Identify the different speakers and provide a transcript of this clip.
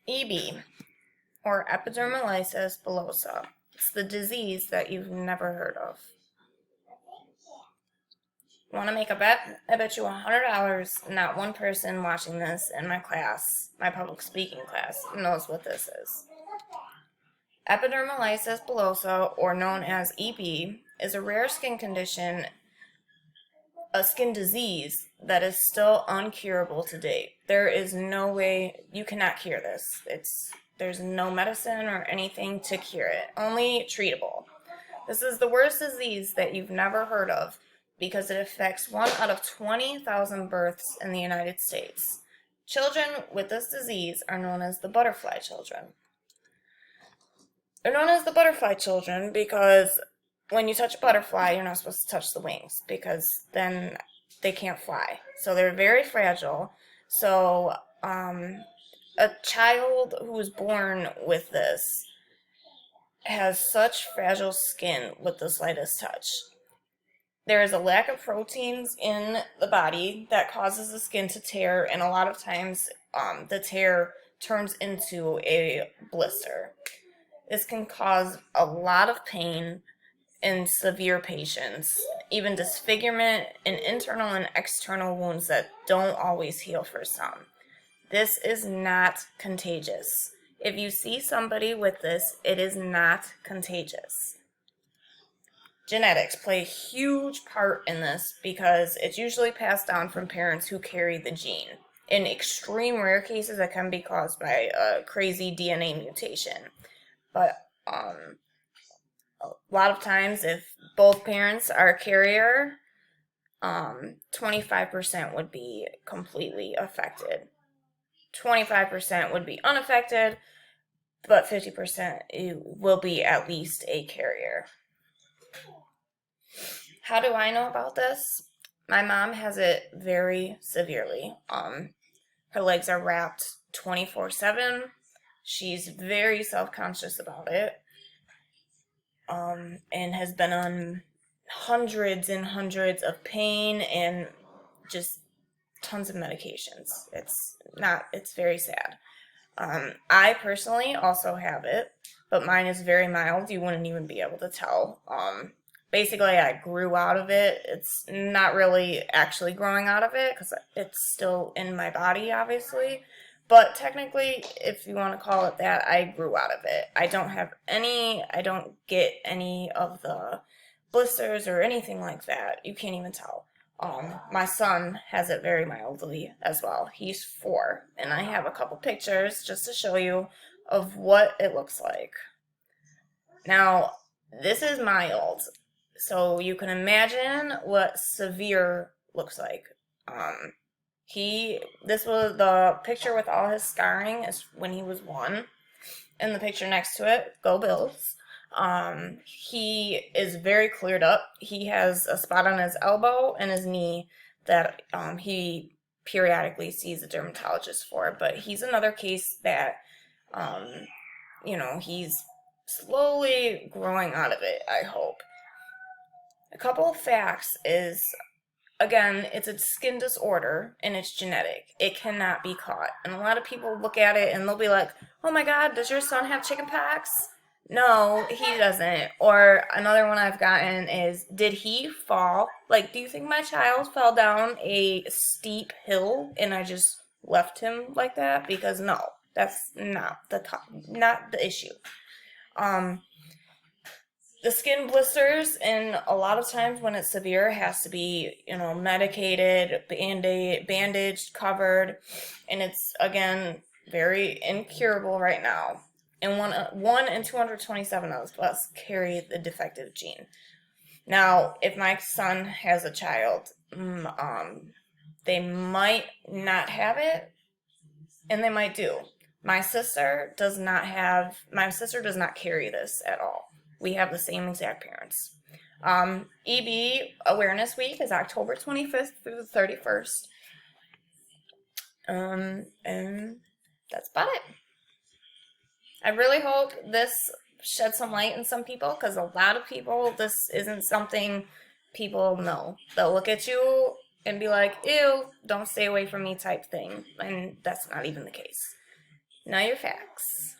Speaker 1: EB, or epidermolysis bullosa. It's the disease that you've never heard of. Want to make a bet? I bet you $100 not one person watching this in my class, my public speaking class, knows what this is. Epidermolysis bullosa, or known as EB, is a rare skin condition, a skin disease that is still uncurable to date. There is no way, you cannot cure this. There's no medicine or anything to cure it, only treatable. This is the worst disease that you've never heard of because it affects 1 out of 20,000 births in the United States. Children with this disease are known as the butterfly children. They're known as the butterfly children because when you touch a butterfly, you're not supposed to touch the wings because then they can't fly. So they're very fragile. So a child who is born with this has such fragile skin with the slightest touch. There is a lack of proteins in the body that causes the skin to tear, and a lot of times the tear turns into a blister. This can cause a lot of pain in severe patients, even disfigurement and internal and external wounds that don't always heal for some. This is not contagious. If you see somebody with this, it is not contagious. Genetics play a huge part in this because it's usually passed down from parents who carry the gene. In extreme rare cases, it can be caused by a crazy DNA mutation. But a lot of times, if both parents are a carrier, 25% would be completely affected. 25% would be unaffected, but 50% will be at least a carrier. How do I know about this? My mom has it very severely. Her legs are wrapped 24/7. She's very self-conscious about it, and has been on hundreds and hundreds of pain and just tons of medications. It's very sad. I personally also have it, but mine is very mild. You wouldn't even be able to tell. Basically, I grew out of it. It's not really actually growing out of it because it's still in my body, obviously. But technically, if you want to call it that, I grew out of it. I don't get any of the blisters or anything like that. You can't even tell. My son has it very mildly as well. He's 4, and I have a couple pictures just to show you of what it looks like. Now, this is mild, so you can imagine what severe looks like. This was the picture with all his scarring is when he was 1, and the picture next to it, go Bills. He is very cleared up. He has a spot on his elbow and his knee that he periodically sees a dermatologist for, but he's another case that he's slowly growing out of it, I hope. A couple of facts is, again, it's a skin disorder and it's genetic. It cannot be caught. And a lot of people look at it and they'll be like, oh my God, does your son have chickenpox? No, he doesn't. Or another one I've gotten is, did he fall? Like, do you think my child fell down a steep hill and I just left him like that? Because no, that's not the issue. The skin blisters, and a lot of times when it's severe, has to be, medicated, bandaged, covered, and it's, again, very incurable right now. And 1 in 227 of us carry the defective gene. Now, if my son has a child, they might not have it, and they might do. My sister does not carry this at all. We have the same exact parents. EB Awareness Week is October 25th through the 31st. And that's about it. I really hope this sheds some light in some people, because a lot of people, this isn't something people know. They'll look at you and be like, ew, don't stay away from me type thing. And that's not even the case. Now your facts.